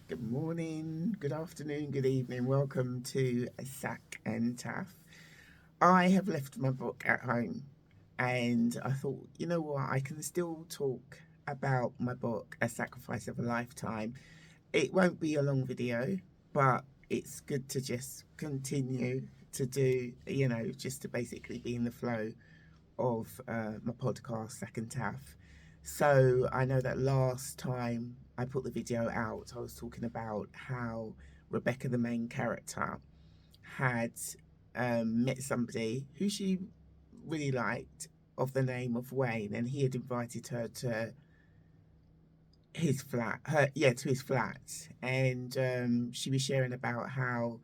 Good morning, good afternoon, good evening. Welcome to Sac Taff. I have left my book at home and I thought, you know what, I can still talk about my book, A Sacrifice of a Lifetime. It won't be a long video, but it's good to just continue to do, just to basically be in the flow of my podcast, Sac Taff. So I know that last time I put the video out, I was talking about how Rebecca, the main character, had met somebody who she really liked of the name of Wayne, and he had invited her to his flat, to his flat, and she was sharing about how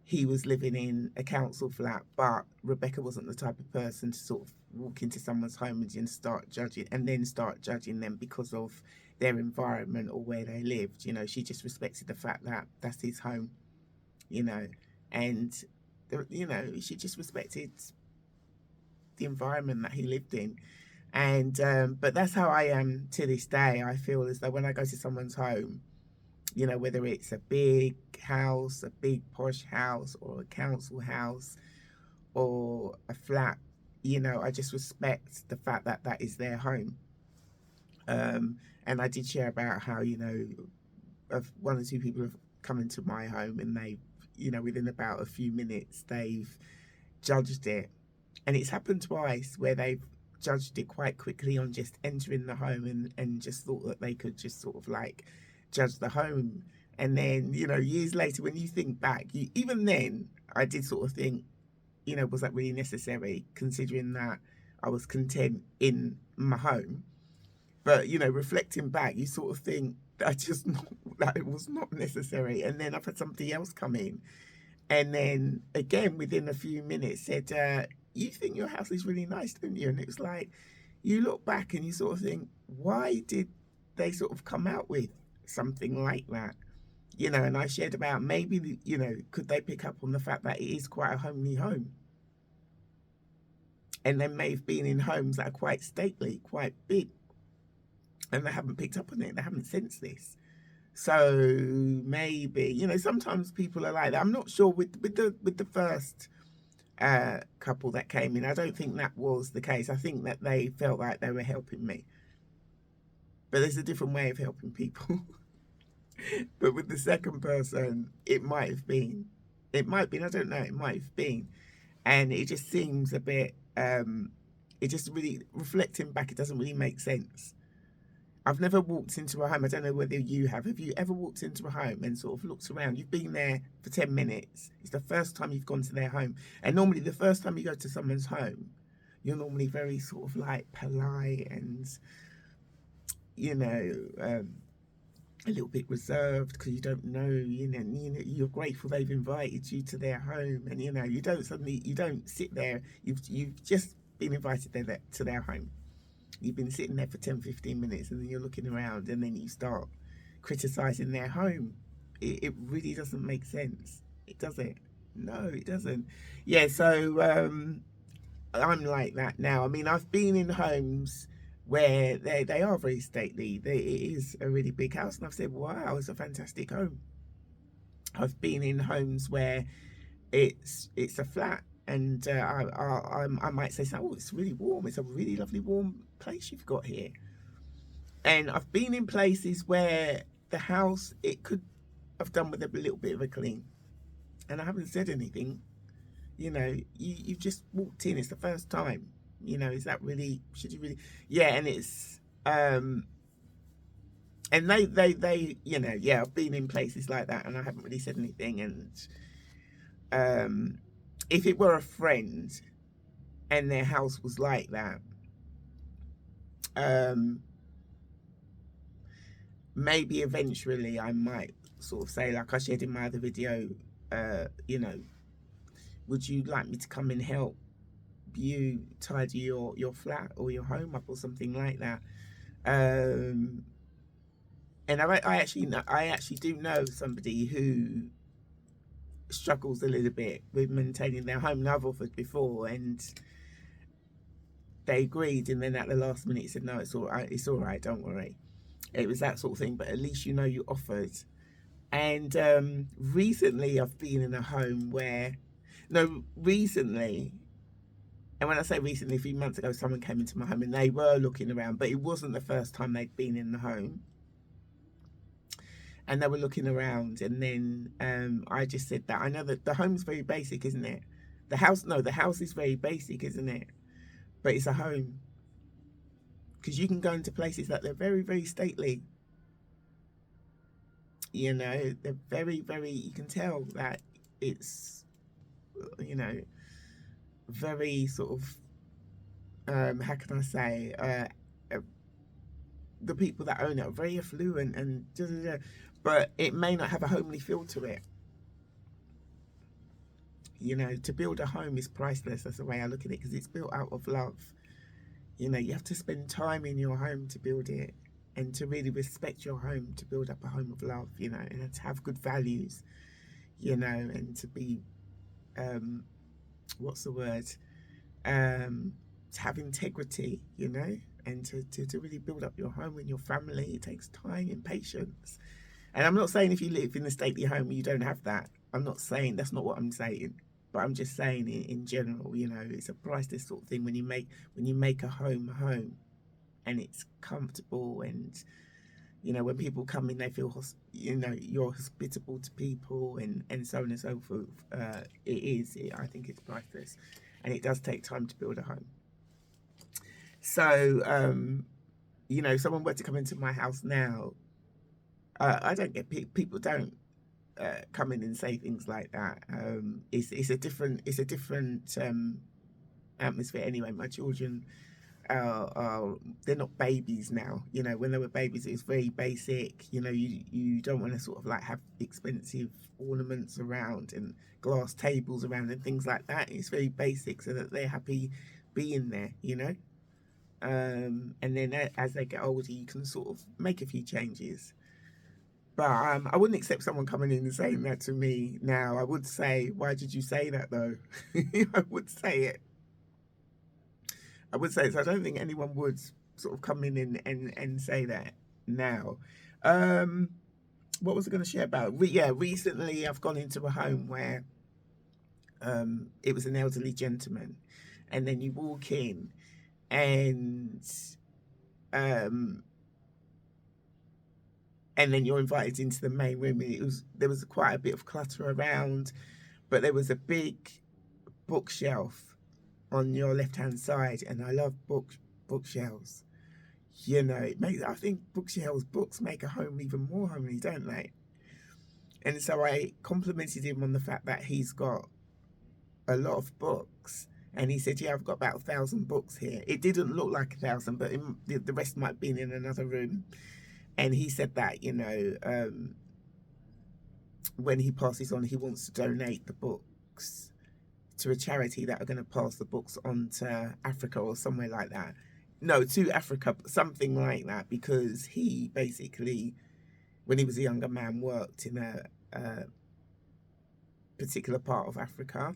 he was living in a council flat, but Rebecca wasn't the type of person to sort of walk into someone's home and then start judging them because of their environment or where they lived. She just respected the fact that that's his home, you know, and she just respected the environment that he lived in. And but that's how I am to this day. I feel as though when I go to someone's home, whether it's a big house, a big posh house, or a council house, or a flat, I just respect the fact that that is their home. And I did share about how, of one or two people have come into my home and they, within about a few minutes, they've judged it. And it's happened twice where they've judged it quite quickly on just entering the home and just thought that they could just sort of like judge the home. And then, years later, when you think back, even then, I did sort of think, was that really necessary, considering that I was content in my home? But, reflecting back, you sort of think that it was not necessary. And then I've had somebody else come in and then again, within a few minutes, said, you think your house is really nice, don't you? And it was like, you look back and you sort of think, why did they sort of come out with something like that? And I shared about maybe, could they pick up on the fact that it is quite a homely home? And they may have been in homes that are quite stately, quite big, and they haven't picked up on it. They haven't sensed this. So maybe, sometimes people are like that. I'm not sure with the first couple that came in. I don't think that was the case. I think that they felt like they were helping me. But there's a different way of helping people. But with the second person, it might have been. It might have been, I don't know, it might have been. And it just seems a bit, it just really, reflecting back, it doesn't really make sense. I've never walked into a home. I don't know whether you have. Have you ever walked into a home and sort of looked around? You've been there for 10 minutes. It's the first time you've gone to their home. And normally the first time you go to someone's home, you're normally very sort of like polite and, a little bit reserved because you don't know, you're grateful they've invited you to their home. And, you don't sit there. You've just been invited to their home. You've been sitting there for 10-15 minutes and then you're looking around and then you start criticizing their home. It really doesn't make sense. It doesn't. No, it doesn't. Yeah, so I'm like that now. I mean, I've been in homes where they are very stately. It is a really big house and I've said, wow, it's a fantastic home. I've been in homes where it's a flat and I might say, oh, it's really warm. It's a really lovely warm place you've got here. And I've been in places where the house, it could have done with a little bit of a clean. And I haven't said anything. You've just walked in. It's the first time. Is that really, should you really? Yeah, and it's, and I've been in places like that and I haven't really said anything. And if it were a friend and their house was like that, maybe eventually I might sort of say, like I shared in my other video, would you like me to come and help you tidy your flat or your home up or something like that? And I actually do know somebody who struggles a little bit with maintaining their home. And I've offered before and they agreed, and then at the last minute said, no, it's all right, don't worry. It was that sort of thing, but at least you offered. And recently I've been in a home where, no, recently, and when I say recently, a few months ago, someone came into my home and they were looking around, but it wasn't the first time they'd been in the home. And they were looking around, and then I just said that I know that the home's very basic, isn't it? The house, no, the house is very basic, isn't it? But it's a home, because you can go into places that they're very, very stately. You know, they're very, very. You can tell that it's, you know, very sort of. How can I say? The people that own it are very affluent and, but it may not have a homely feel to it. You know, to build a home is priceless. That's the way I look at it, because it's built out of love. You know, you have to spend time in your home to build it, and to really respect your home, to build up a home of love, you know, and to have good values, you know, and to be, what's the word? To have integrity, you know, and to really build up your home and your family. It takes time and patience. And I'm not saying if you live in a stately home, you don't have that. I'm not saying, that's not what I'm saying. But I'm just saying in general, you know, it's a priceless sort of thing when you make a home, and it's comfortable, and you know, when people come in, they feel you know, you're hospitable to people, and so on and so forth. I think it's priceless, and it does take time to build a home. So you know, if someone were to come into my house now, I don't get people don't come in and say things like that. It's a different atmosphere anyway. My children are they're not babies now. You know, when they were babies, it was very basic. You know, you don't want to sort of like have expensive ornaments around and glass tables around and things like that. It's very basic, so that they're happy being there. You know, and then as they get older, you can sort of make a few changes. But I wouldn't accept someone coming in and saying that to me now. I would say, why did you say that though? I would say it. I would say it. So I don't think anyone would sort of come in and say that now. Um, what was I going to share about? Yeah, recently I've gone into a home where it was an elderly gentleman. And then you walk in, and um, and then you're invited into the main room. And there was quite a bit of clutter around, but there was a big bookshelf on your left hand side, and I love bookshelves. You know, I think books make a home even more homely, don't they? And so I complimented him on the fact that he's got a lot of books. And he said, yeah, I've got about 1,000 books here. It didn't look like 1,000, but the rest might have been in another room. And he said that, you know, when he passes on, he wants to donate the books to a charity that are going to pass the books on to Africa or somewhere like that. No, to Africa, something like that, because he basically, when he was a younger man, worked in a particular part of Africa.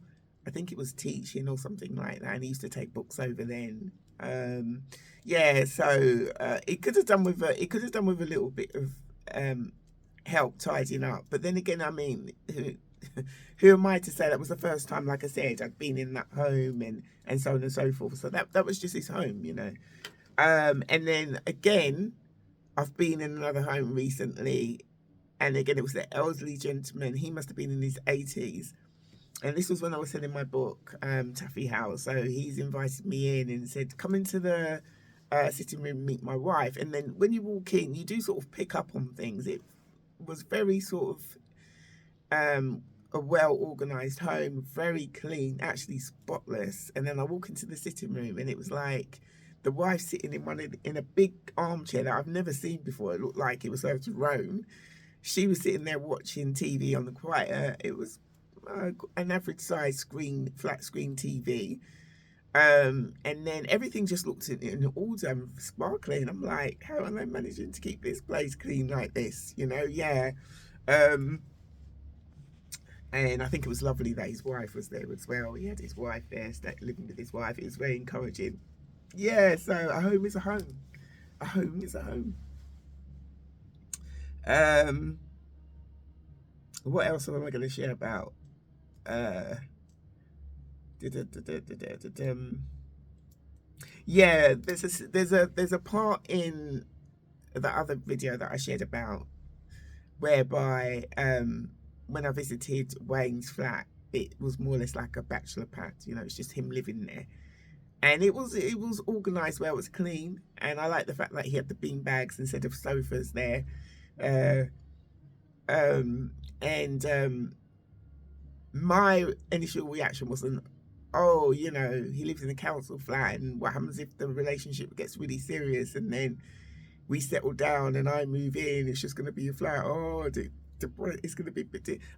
I think it was teaching or something like that, and he used to take books over then. Yeah, so it could have done with a little bit of help tidying up. But then again, I mean, who am I to say? That was the first time, like I said, I'd been in that home, and so on and so forth. So that was just his home, you know. And then again, I've been in another home recently, and again, it was the elderly gentleman. He must have been in his 80s. And this was when I was selling my book, Taffy House. So he's invited me in and said, come into the sitting room and meet my wife. And then when you walk in, you do sort of pick up on things. It was very sort of a well-organised home, very clean, actually spotless. And then I walk into the sitting room, and it was like the wife sitting in a big armchair that I've never seen before. It looked like it was her throne. She was sitting there watching TV on the quiet. It was an average size flat screen TV. And then everything just looked in order and sparkling. I'm like, how am I managing to keep this place clean like this? You know, yeah. And I think it was lovely that his wife was there as well. He had his wife there, living with his wife. It was very encouraging. Yeah, so a home is a home. A home is a home. Um, What else am I going to share about? Uh, yeah, there's a part in the other video that I shared about whereby when I visited Wayne's flat, it was more or less like a bachelor pad. You know, it's just him living there, and it was organised well. It was clean, and I like the fact that he had the bean bags instead of sofas there. Uh, um, and My initial reaction wasn't, oh, he lives in a council flat, and what happens if the relationship gets really serious and then we settle down and I move in? It's just going to be a flat. Oh, it's going to be.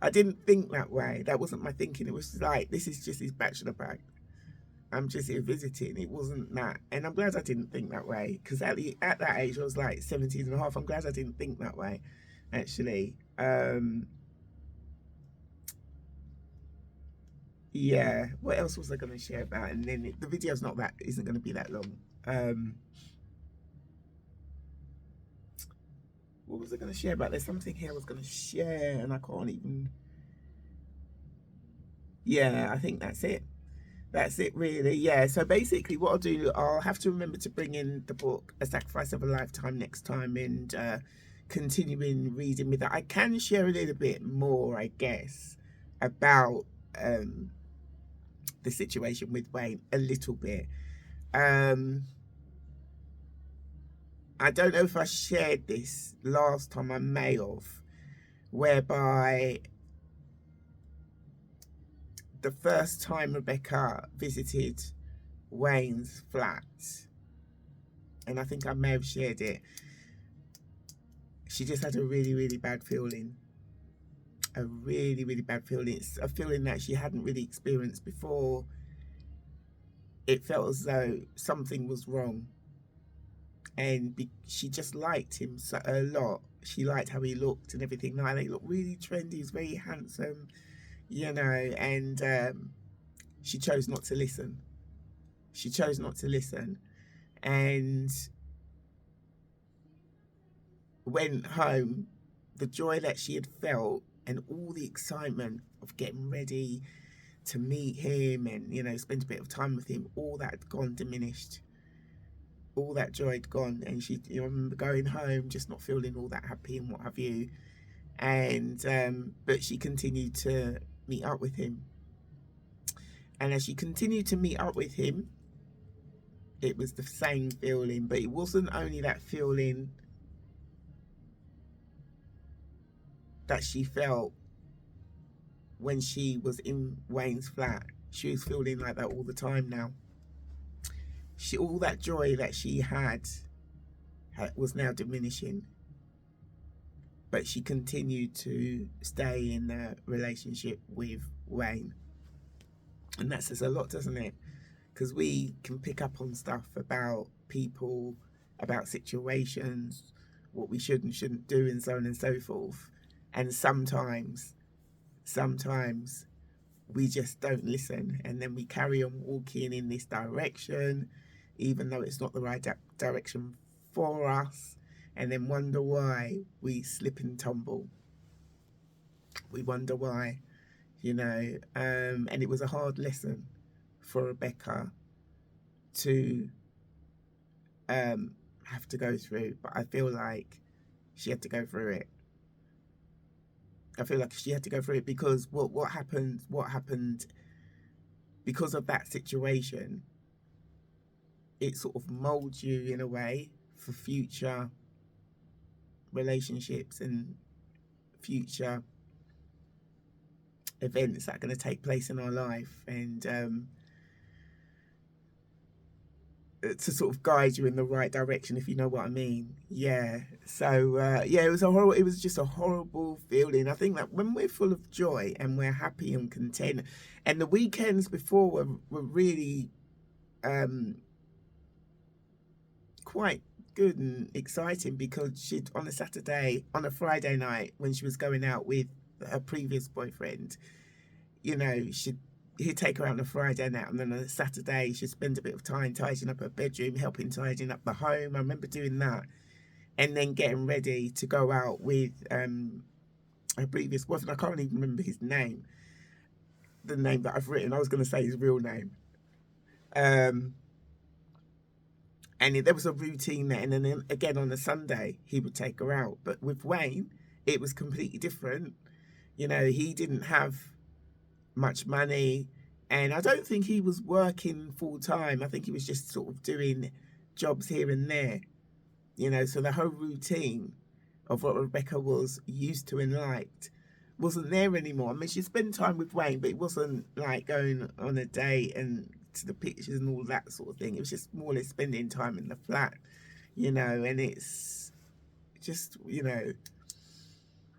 I didn't think that way. That wasn't my thinking. It was like, this is just his bachelor pad. I'm just here visiting. It wasn't that. And I'm glad I didn't think that way, because at that age, I was like 17 and a half. I'm glad I didn't think that way, actually. Yeah, what else was I going to share about? And then the video's isn't going to be that long. What was I going to share about? There's something here I was going to share and I can't even. Yeah, I think that's it. That's it, really. Yeah, so basically what I'll have to remember to bring in the book A Sacrifice of a Lifetime next time, and continuing reading with that. I can share a little bit more, I guess, about the situation with Wayne a little bit. I don't know if I shared this last time. I may have, whereby the first time Rebecca visited Wayne's flat, and I think I may have shared it, she just had a really, really bad feeling. A really, really bad feeling. It's a feeling that she hadn't really experienced before. It felt as though something was wrong. And she just liked him a lot. She liked how he looked and everything. Now, he looked really trendy. He was very handsome, and she chose not to listen. She chose not to listen. And went home, the joy that she had felt and all the excitement of getting ready to meet him and, spend a bit of time with him, all that had gone, diminished. All that joy had gone. And she, I remember going home, just not feeling all that happy and what have you. And, but she continued to meet up with him. And as she continued to meet up with him, it was the same feeling, but it wasn't only that feeling that she felt when she was in Wayne's flat. She was feeling like that all the time now. All that joy that she had was now diminishing. But she continued to stay in the relationship with Wayne. And that says a lot, doesn't it? Because we can pick up on stuff about people, about situations, what we should and shouldn't do, and so on and so forth. And sometimes we just don't listen, and then we carry on walking in this direction, even though it's not the right direction for us, and then wonder why we slip and tumble. We wonder why, and it was a hard lesson for Rebecca to have to go through, but I feel like she had to go through it. I feel like she had to go through it because what happened because of that situation, it sort of molds you in a way for future relationships and future events that are going to take place in our life, and to sort of guide you in the right direction, if you know what I mean. Yeah. So it was just a horrible feeling. I think that when we're full of joy and we're happy and content, and the weekends before were really quite good and exciting, because she'd on a Friday night, when she was going out with her previous boyfriend, he'd take her out on a Friday night, and then on a Saturday she'd spend a bit of time tidying up her bedroom, helping tidying up the home. I remember doing that, and then getting ready to go out with her previous boyfriend. I can't even remember his name, the name that I've written. I was going to say his real name. Um, and there was a routine there. And then again on a Sunday, he would take her out. But with Wayne, it was completely different. You know, he didn't have much money, and I don't think he was working full time. I think he was just sort of doing jobs here and there. You know, so the whole routine of what Rebecca was used to and liked wasn't there anymore. I mean, she spent time with Wayne, but it wasn't like going on a date and to the pictures and all that sort of thing. It was just more or less spending time in the flat, you know, and it's just, you know,